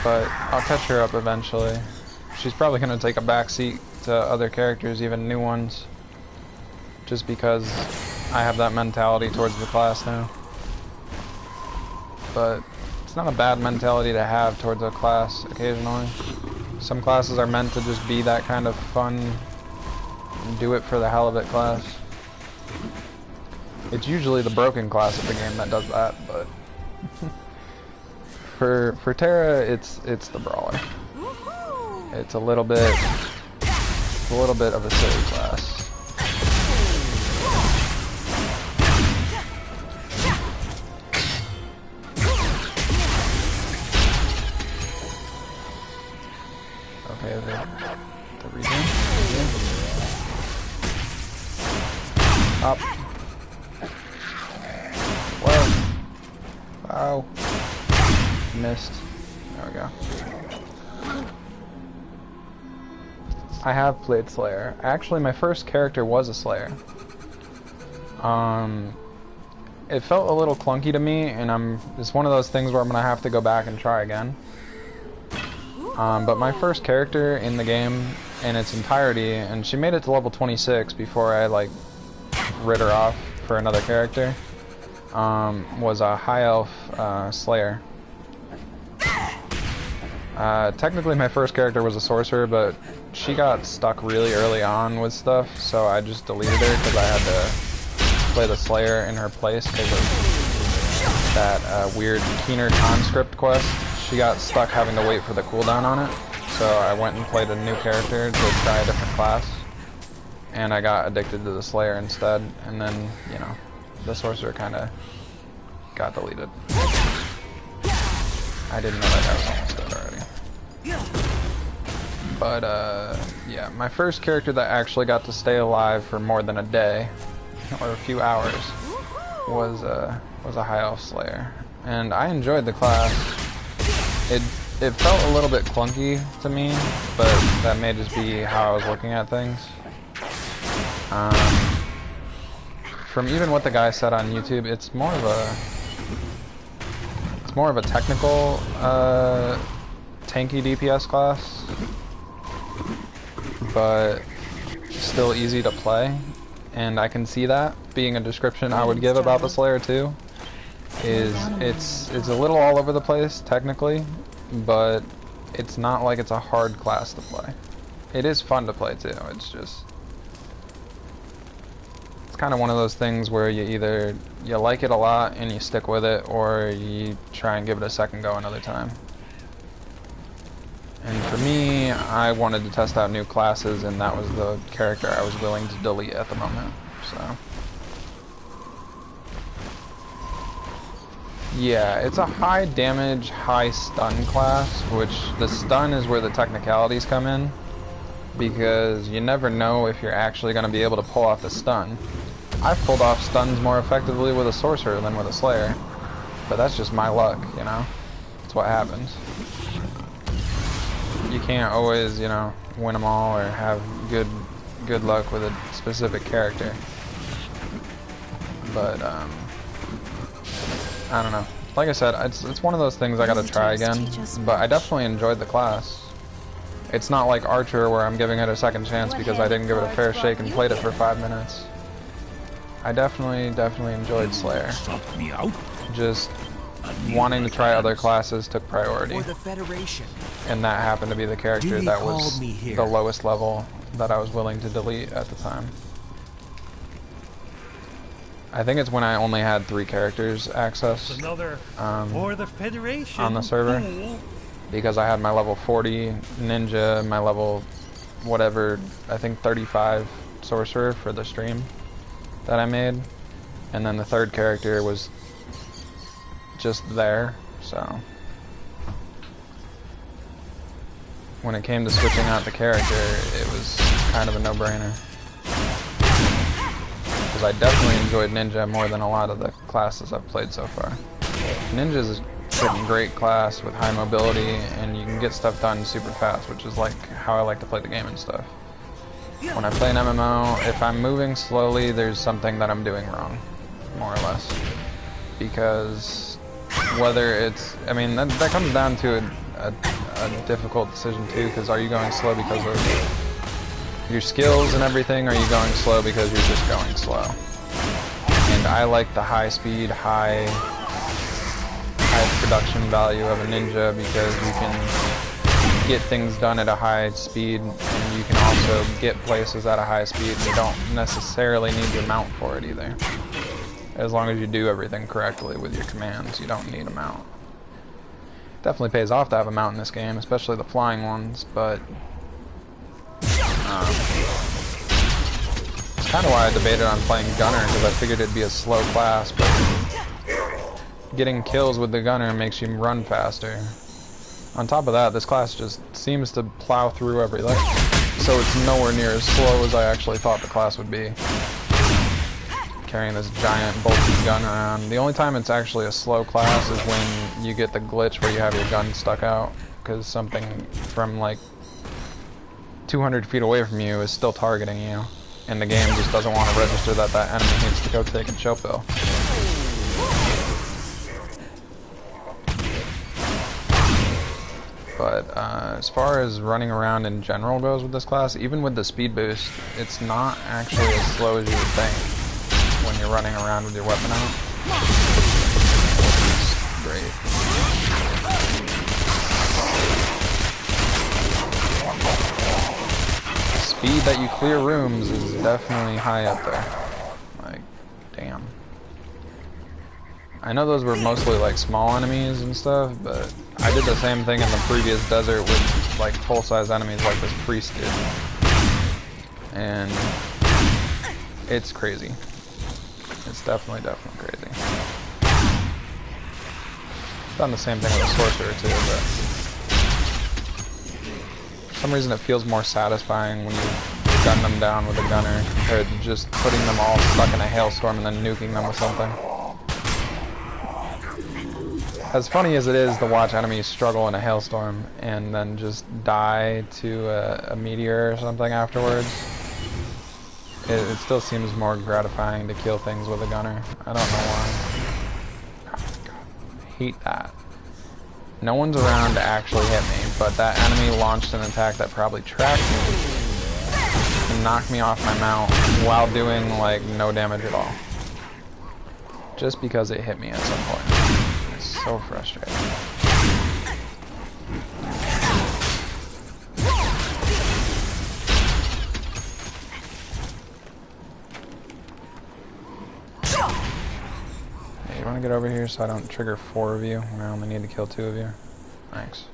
but I'll catch her up eventually. She's probably going to take a backseat to other characters, even new ones, just because I have that mentality towards the class now. But it's not a bad mentality to have towards a class occasionally. Some classes are meant to just be that kind of fun, do it for the hell of it class. It's usually the broken class of the game that does that, but for Tera, it's the brawler. It's a little bit of a silly class. Okay, the regen. Up. Whoa. Wow. Missed. There we go. I have played Slayer. Actually, my first character was a Slayer. It felt a little clunky to me, and it's one of those things where I'm gonna have to go back and try again. But my first character in the game in its entirety, and she made it to level 26 before I like rid her off for another character, was a high elf Slayer. Technically my first character was a sorcerer, but she got stuck really early on with stuff, so I just deleted her because I had to play the Slayer in her place because of that weird Keener conscript quest. She got stuck having to wait for the cooldown on it, so I went and played a new character to try a different class, and I got addicted to the Slayer instead, and then, you know, the sorcerer kind of got deleted. I didn't know that guy was almost dead already. But, yeah, my first character that actually got to stay alive for more than a day, or a few hours, was a High Elf Slayer. And I enjoyed the class. It felt a little bit clunky to me, but that may just be how I was looking at things. From even what the guy said on YouTube, it's more of a technical, tanky DPS class, but still easy to play, and I can see that being a description I would give about the Slayer too. It's a little all over the place technically, but it's not like it's a hard class to play. It is fun to play too. It's kind of one of those things where you like it a lot and you stick with it, or you try and give it a second go another time. And for me, I wanted to test out new classes, and that was the character I was willing to delete at the moment. So yeah, it's a high damage, high stun class, which the stun is where the technicalities come in, because you never know if you're actually going to be able to pull off the stun. I've pulled off stuns more effectively with a sorcerer than with a Slayer, but that's just my luck, you know? That's what happens. You can't always, you know, win them all or have good luck with a specific character. But, I don't know. Like I said, it's one of those things I gotta try again, but I definitely enjoyed the class. It's not like Archer where I'm giving it a second chance because I didn't give it a fair shake and played it for 5 minutes. I definitely enjoyed Slayer. Just wanting to try other classes took priority. And that happened to be the character that was the lowest level that I was willing to delete at the time. I think it's when I only had 3 characters access on the server. Because I had my level 40 ninja, my level whatever, I think 35 sorcerer for the stream that I made, and then the 3rd character was just there, so when it came to switching out the character, it was kind of a no-brainer. Because I definitely enjoyed ninja more than a lot of the classes I've played so far. Ninja's a freaking great class with high mobility, and you can get stuff done super fast, which is like how I like to play the game and stuff. When I play an MMO, if I'm moving slowly, there's something that I'm doing wrong, more or less. Because whether it's, I mean, that comes down to a difficult decision too, because are you going slow because of your skills and everything, or are you going slow because you're just going slow? And I like the high speed, high production value of a ninja because you can get things done at a high speed, and you can also get places at a high speed, and you don't necessarily need your mount for it either. As long as you do everything correctly with your commands, you don't need a mount. Definitely pays off to have a mount in this game, especially the flying ones, but it's kind of why I debated on playing Gunner, because I figured it'd be a slow class, but getting kills with the Gunner makes you run faster. On top of that, this class just seems to plow through everything, so it's nowhere near as slow as I actually thought the class would be. Carrying this giant bulky gun around. The only time it's actually a slow class is when you get the glitch where you have your gun stuck out, because something from like 200 feet away from you is still targeting you, and the game just doesn't want to register that that enemy needs to go take a chill pill. But as far as running around in general goes with this class, even with the speed boost, it's not actually as slow as you would think when you're running around with your weapon out. It's great. Speed that you clear rooms is definitely high up there. Like, damn. I know those were mostly like small enemies and stuff, but I did the same thing in the previous desert with like full-size enemies like this priest did. And it's crazy. It's definitely crazy. Done the same thing with a sorcerer too, but for some reason it feels more satisfying when you gun them down with a gunner compared to just putting them all stuck in a hailstorm and then nuking them with something. As funny as it is to watch enemies struggle in a hailstorm and then just die to a meteor or something afterwards, it still seems more gratifying to kill things with a gunner. I don't know why. Oh, God. I hate that. No one's around to actually hit me, but that enemy launched an attack that probably tracked me and knocked me off my mount while doing like no damage at all. Just because it hit me at some point. It's so frustrating. You want to get over here so I don't trigger 4 of you? I only need to kill 2 of you. Thanks.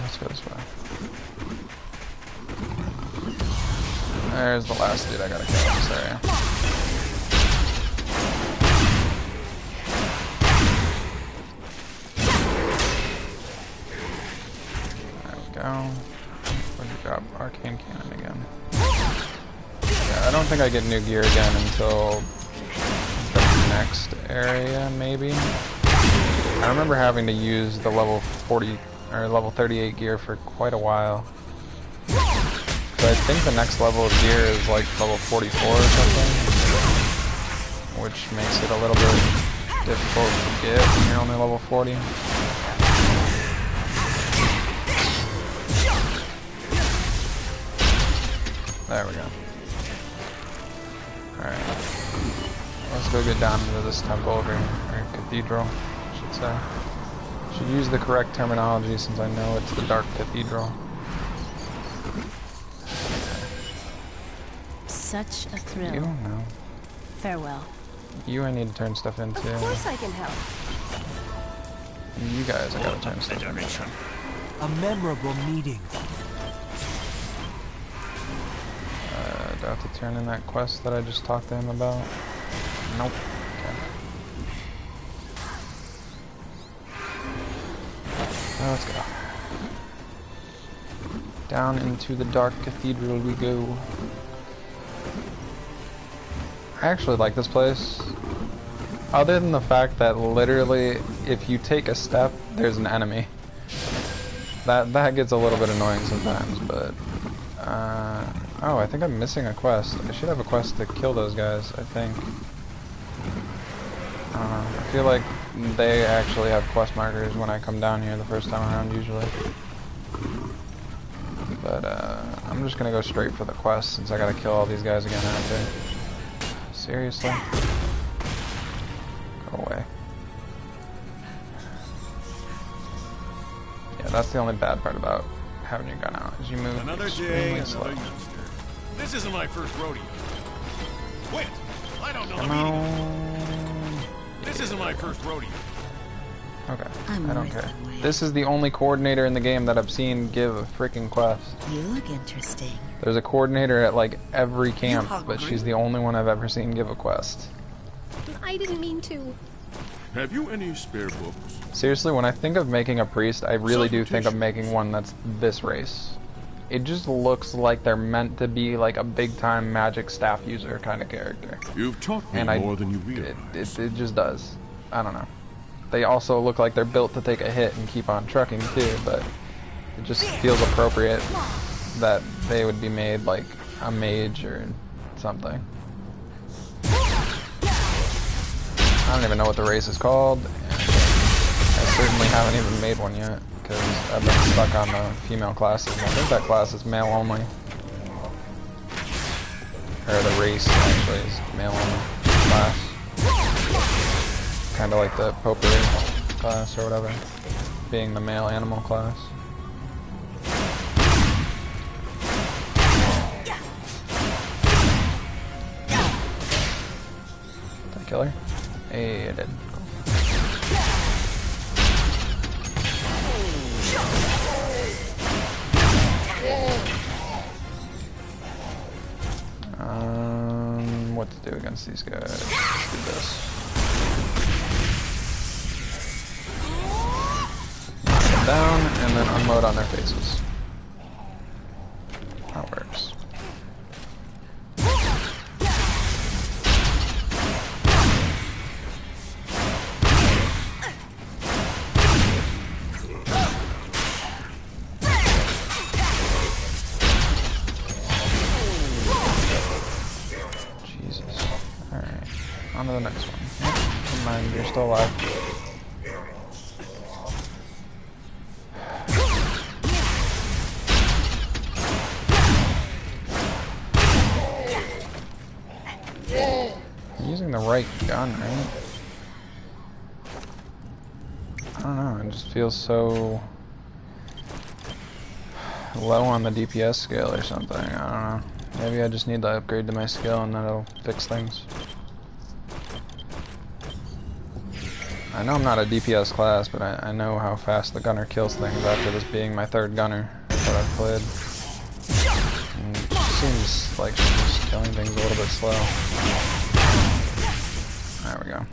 Let's go this way. There's the last dude I gotta kill in this area. What'd you drop? Arcane Cannon again. Yeah, I don't think I get new gear again until the next area, maybe. I remember having to use the level 40 or level 38 gear for quite a while. So I think the next level of gear is like level 44 or something, which makes it a little bit difficult to get when you're only level 40. There we go. Alright. Let's go get down into this temple over here. Or cathedral, I should say. Should use the correct terminology since I know it's the Dark Cathedral. Such a thrill. You? No. Farewell. You I need to turn stuff into. Of course I can help. You guys I gotta turn stuff into. A memorable meeting. Do I have to turn in that quest that I just talked to him about? Nope. Okay. Well, let's go. Down into the Dark Cathedral we go. I actually like this place. Other than the fact that literally, if you take a step, there's an enemy. That gets a little bit annoying sometimes, but Oh, I think I'm missing a quest. I should have a quest to kill those guys, I think. I feel like they actually have quest markers when I come down here the first time around, usually. But, I'm just gonna go straight for the quest since I gotta kill all these guys again after. Seriously? Go away. Yeah, that's the only bad part about having your gun out, is you move extremely slow. This isn't my first rodeo. Wait, I don't know the Come meaning. on. This isn't my first rodeo. Okay, I'm I don't worth care. the wait. This is the only coordinator in the game that I've seen give a freaking quest. You look interesting. There's a coordinator at like every camp, hungry? but she's the only one I've ever seen give a quest. I didn't mean to. Have you any spare books? Seriously, when I think of making a priest, I really do think of Substitution. making one that's this race. It just looks like they're meant to be like a big-time magic staff user kind of character. You've taught me And more than you realize. it just does. I don't know. They also look like they're built to take a hit and keep on trucking too, but it just feels appropriate that they would be made like a mage or something. I don't even know what the race is called, and I certainly haven't even made one yet, because I've been stuck on the female classes, and I think that class is male only. Or the race, actually, is male only class. Kind of like the potpourri class or whatever, being the male animal class. Did I kill her? Hey, I did. What to do against these guys? Let's do this. Knock them down and then unload on their faces. That works. On to the next one. Never mind, you're still alive. I'm using the right gun, right? I don't know, it just feels so low on the DPS scale or something. I don't know. Maybe I just need to upgrade to my skill and that'll fix things. I know I'm not a DPS class, but I know how fast the gunner kills things after this being my third gunner that I've played. And it just seems like she's just killing things a little bit slow. There we go.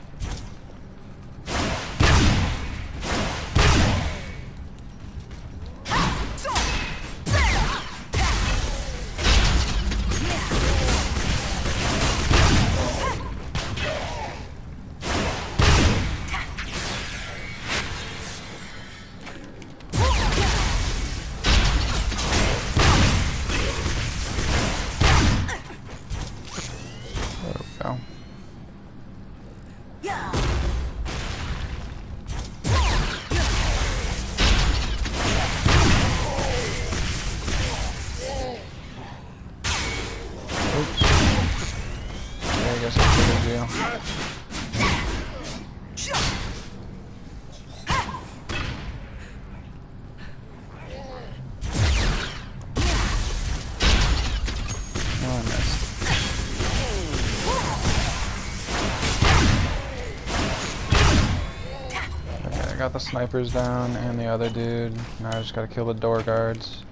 Got the snipers down and the other dude. Now I just gotta kill the door guards.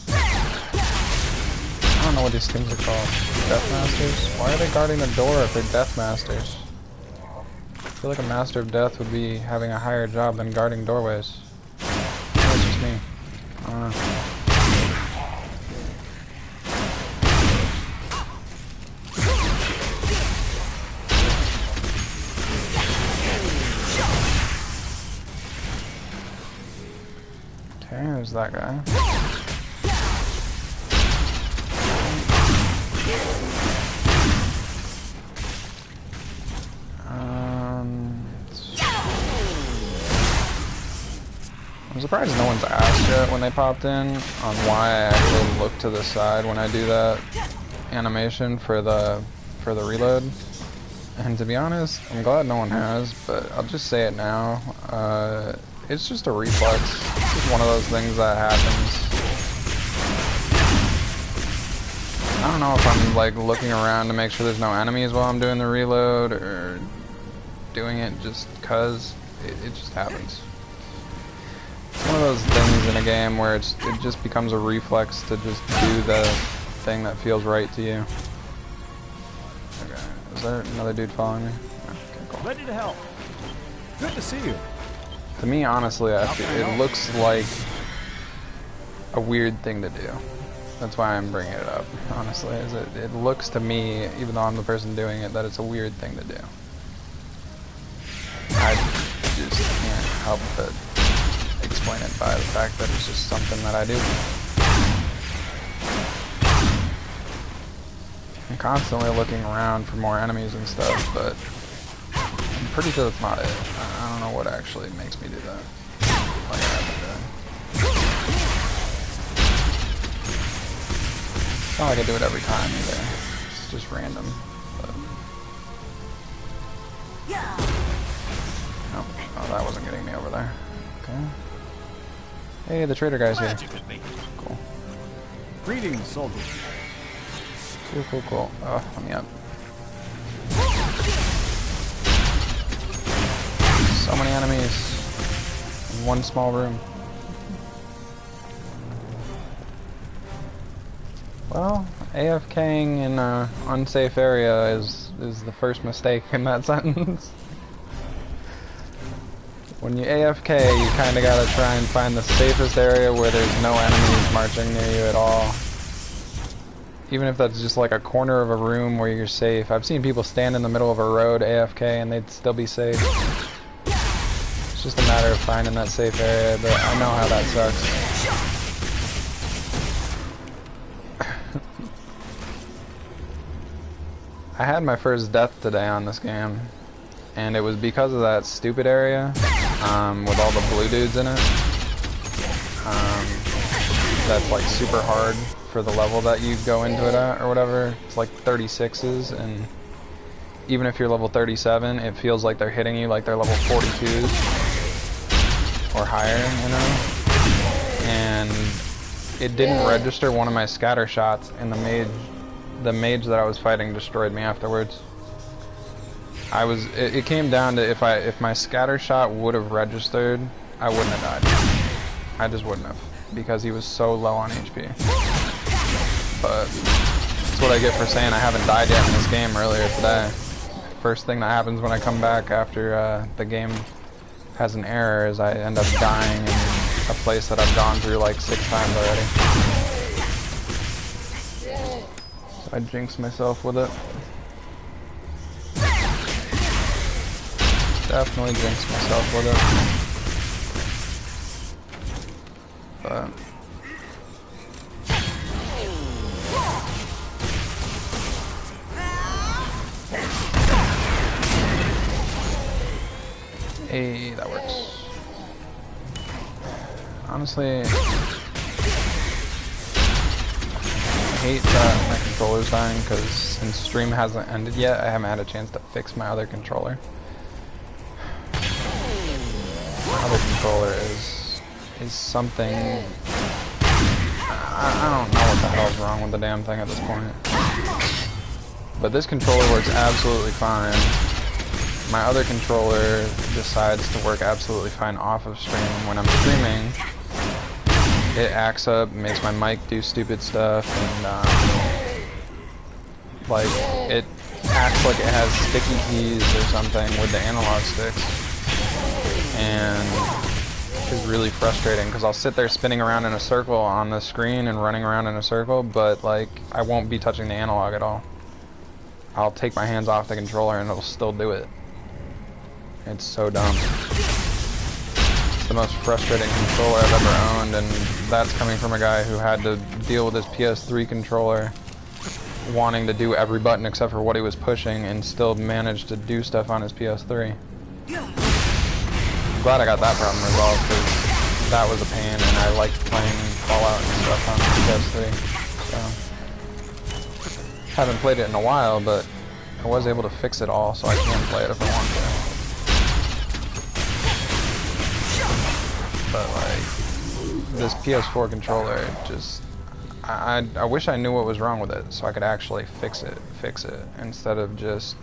I don't know what these things are called. Death Masters? Why are they guarding the door if they're Death Masters? I feel like a Master of Death would be having a higher job than guarding doorways. That's just me. I don't know. Okay, there's that guy. I'm surprised no one's asked yet when they popped in on why I actually look to the side when I do that animation for the reload. And to be honest, I'm glad no one has, but I'll just say it now. It's just a reflex. It's just one of those things that happens. I don't know if I'm like looking around to make sure there's no enemies while I'm doing the reload, or doing it just cause it just happens. It's one of those things in a game where it just becomes a reflex to just do the thing that feels right to you. Okay, is there another dude following me? Oh, okay, cool. Ready to help. Good to see you. To me, honestly, it looks like a weird thing to do. That's why I'm bringing it up, honestly. Is it looks to me, even though I'm the person doing it, that it's a weird thing to do. I just can't help but explain it by the fact that it's just something that I do. I'm constantly looking around for more enemies and stuff, but I'm pretty sure that's not it. I don't know what actually makes me do that. Like I've been doing. It's not like I do it every time either. It's just random. But... Nope. Oh, that wasn't getting me over there. Okay. Hey, the trader guy's here. Cool. Greetings, soldier. Cool, cool, cool. Oh, let me up. So many enemies in one small room. Well, AFKing in an unsafe area is the first mistake in that sentence. When you AFK, you kind of gotta try and find the safest area where there's no enemies marching near you at all. Even if that's just like a corner of a room where you're safe. I've seen people stand in the middle of a road AFK and they'd still be safe. It's just a matter of finding that safe area, but I know how that sucks. I had my first death today on this game, and it was because of that stupid area with all the blue dudes in it. That's like super hard for the level that you go into it at or whatever. It's like 36s, and even if you're level 37, it feels like they're hitting you like they're level 42s or higher, you know? And it didn't register one of my scatter shots, and the mage that I was fighting destroyed me afterwards. It came down to if my scatter shot would have registered, I wouldn't have died. I just wouldn't have, because he was so low on HP. But that's what I get for saying I haven't died yet in this game earlier today. First thing that happens when I come back after the game has an error is I end up dying in a place that I've gone through like 6 times already. So I jinxed myself with it. Definitely jinxed myself with it. But hey, that works. Honestly, I hate that my controller's dying, because since stream hasn't ended yet, I haven't had a chance to fix my other controller. My other controller is something. I don't know what the hell's wrong with the damn thing at this point. But this controller works absolutely fine. My other controller decides to work absolutely fine off of stream. When I'm streaming, it acts up, makes my mic do stupid stuff, and like it acts like it has sticky keys or something with the analog sticks, and it's really frustrating because I'll sit there spinning around in a circle on the screen and running around in a circle, but like I won't be touching the analog at all. I'll take my hands off the controller and it'll still do it. It's so dumb. It's the most frustrating controller I've ever owned, and that's coming from a guy who had to deal with his PS3 controller wanting to do every button except for what he was pushing and still managed to do stuff on his PS3. I'm glad I got that problem resolved because that was a pain and I liked playing Fallout and stuff on the PS3. So, haven't played it in a while, but I was able to fix it all so I can play it if I want to. But like, this PS4 controller just... I wish I knew what was wrong with it so I could actually fix it instead of just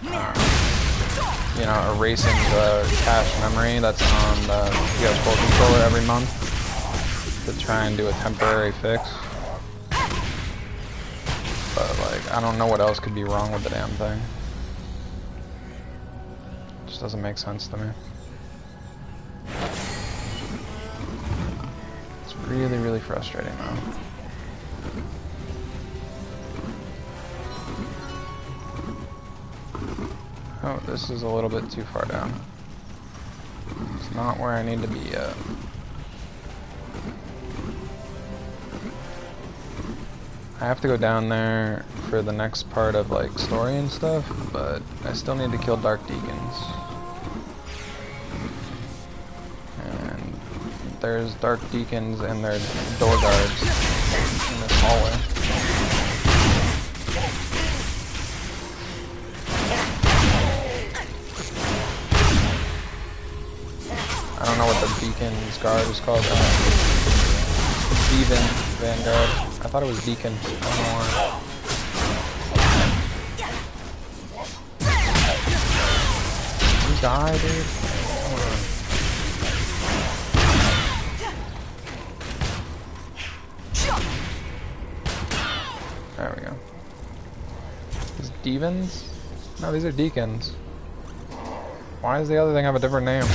you know, erasing the cache memory that's on the PS4 controller every month to try and do a temporary fix. But like, I don't know what else could be wrong with the damn thing. It just doesn't make sense to me. It's really, really frustrating though. Oh, this is a little bit too far down. It's not where I need to be yet. I have to go down there for the next part of like story and stuff, but I still need to kill Dark Deacons. And there's Dark Deacons and their door guards in this hallway. I don't know what the Deacon's guard is called. Steven Vanguard. I thought it was Deacon. I don't know why. You die, dude? Hold on. There we go. These Devons? No, these are Deacons. Why does the other thing have a different name?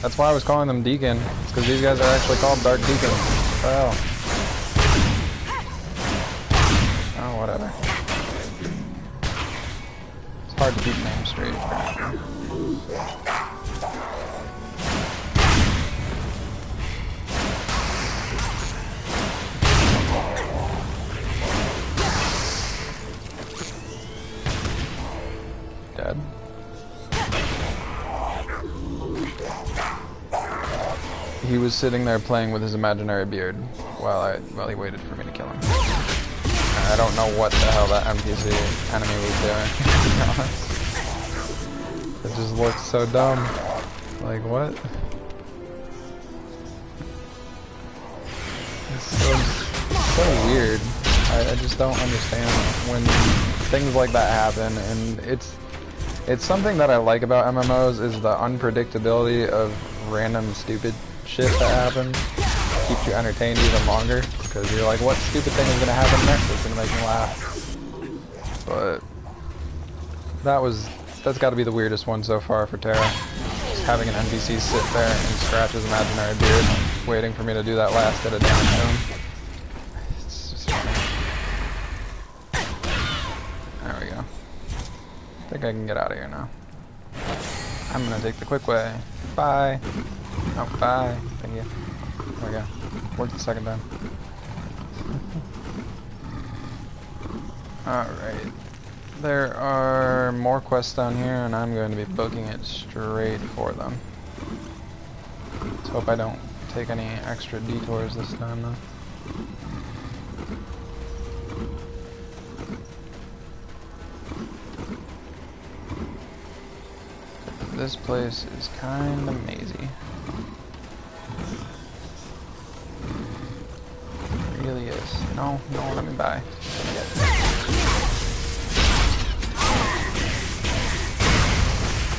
That's why I was calling them Deacon. It's because these guys are actually called Dark Deacons. What the hell? Oh, whatever. It's hard to keep names straight. Dead. He was sitting there playing with his imaginary beard while he waited for me to kill him. I don't know what the hell that NPC enemy was doing, to be honest. It just looked so dumb. Like, what? It's so weird. I just don't understand when things like that happen, and it's something that I like about MMOs is the unpredictability of random stupid shit that happens. Keeps you entertained even longer because you're like, what stupid thing is gonna happen next that's gonna make me laugh? But that's got to be the weirdest one so far for Tera. Just having an NPC sit there and scratch his imaginary beard, waiting for me to do that last bit of damage to him. It's just funny. There we go. I think I can get out of here now. I'm gonna take the quick way. Bye. Oh, bye. Thank you. There we go. Worked the second time. Alright. There are more quests down here, and I'm going to be booking it straight for them. Let's hope I don't take any extra detours this time, though. This place is kind of mazy. It really is. No, let me buy.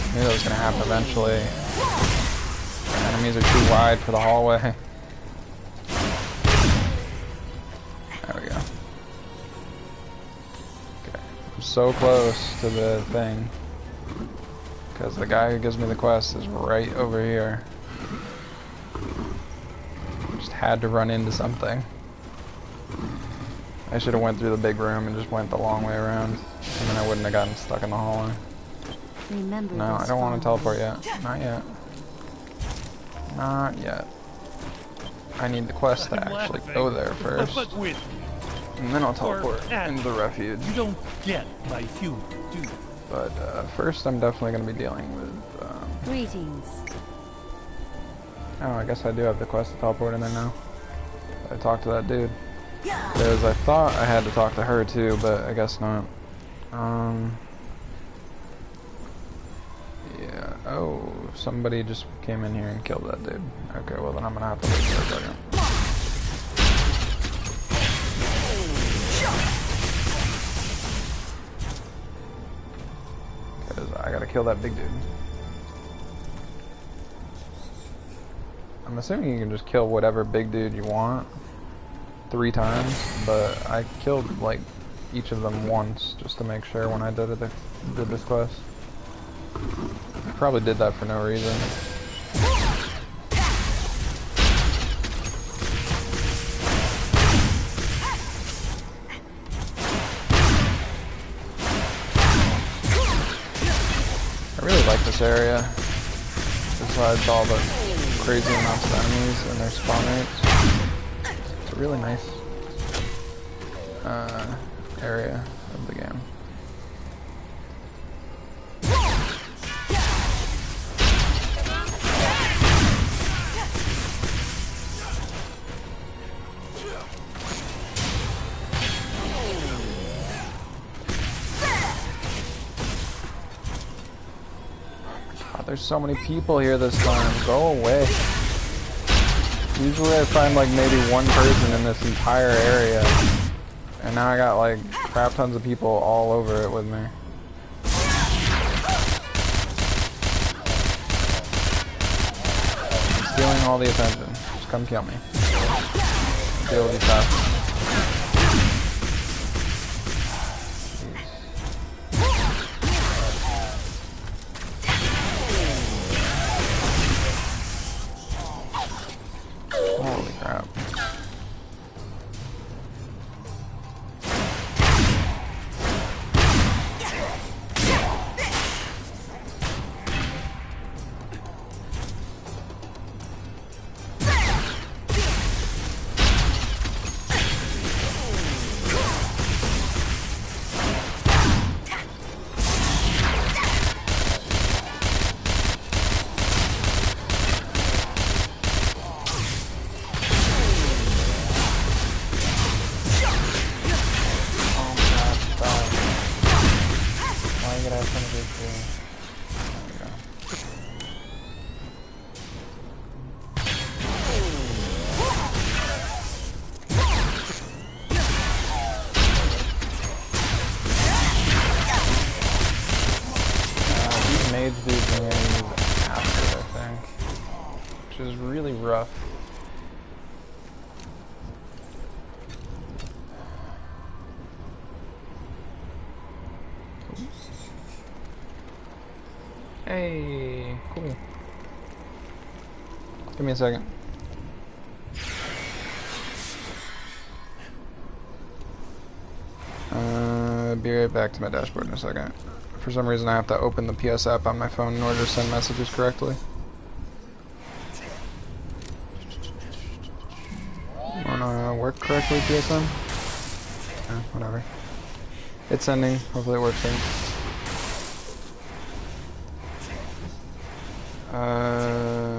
I knew that was going to happen eventually. The enemies are too wide for the hallway. There we go. Okay. I'm so close to the thing. Because the guy who gives me the quest is right over here. Just had to run into something. I should have went through the big room and just went the long way around. And then I wouldn't have gotten stuck in the hallway. Remember No, I don't want to teleport yet. Not yet. Not yet. I need the quest to actually go there first. And then I'll Or teleport at into the refuge. You don't get my humor, do you? But first I'm definitely going to be dealing with... Greetings. oh, I guess I do have the quest to teleport in there now. I talked to that dude. Because I thought I had to talk to her too, but I guess not. Yeah. Oh, somebody just came in here and killed that dude. Okay, well then I'm gonna have to wait for a second. Because I gotta kill that big dude. I'm assuming you can just kill whatever big dude you want 3 times, but I killed like each of them once just to make sure when I did this quest. Probably did that for no reason. I really like this area, besides all the crazy amounts of enemies and their spawn rates. It's a really nice area of the game. God, there's so many people here this time. Go away. Usually I find like maybe one person in this entire area. And now I got like crap tons of people all over it with me. I'm stealing all the attention. Just come kill me. Deal with these stuff. Holy crap. Mage dudes are going to use acid, I think, which is really rough. Hey, cool. Give me a second. Be right back to my dashboard in a second. For some reason I have to open the PS app on my phone in order to send messages correctly. Wanna work correctly, PSM? Whatever. It's sending. Hopefully it works then.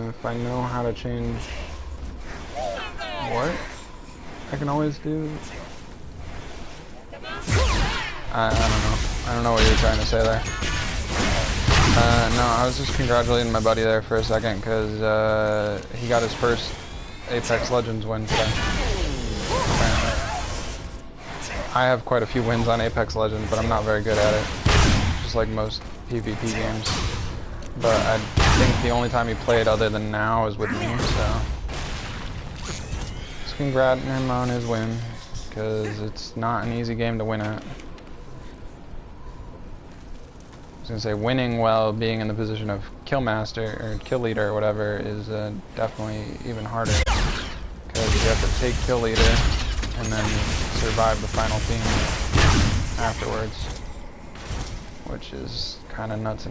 If I know how to change... what? I can always do... I don't know. I don't know what you were trying to say there. No, I was just congratulating my buddy there for a second because he got his first Apex Legends win today. Apparently. I have quite a few wins on Apex Legends, but I'm not very good at it. Just like most PvP games. But I think the only time he played other than now is with me, so... just congrats him on his win, because it's not an easy game to win at. I was gonna say winning while being in the position of kill master or kill leader or whatever is definitely even harder because you have to take kill leader and then survive the final team afterwards, which is kind of nuts.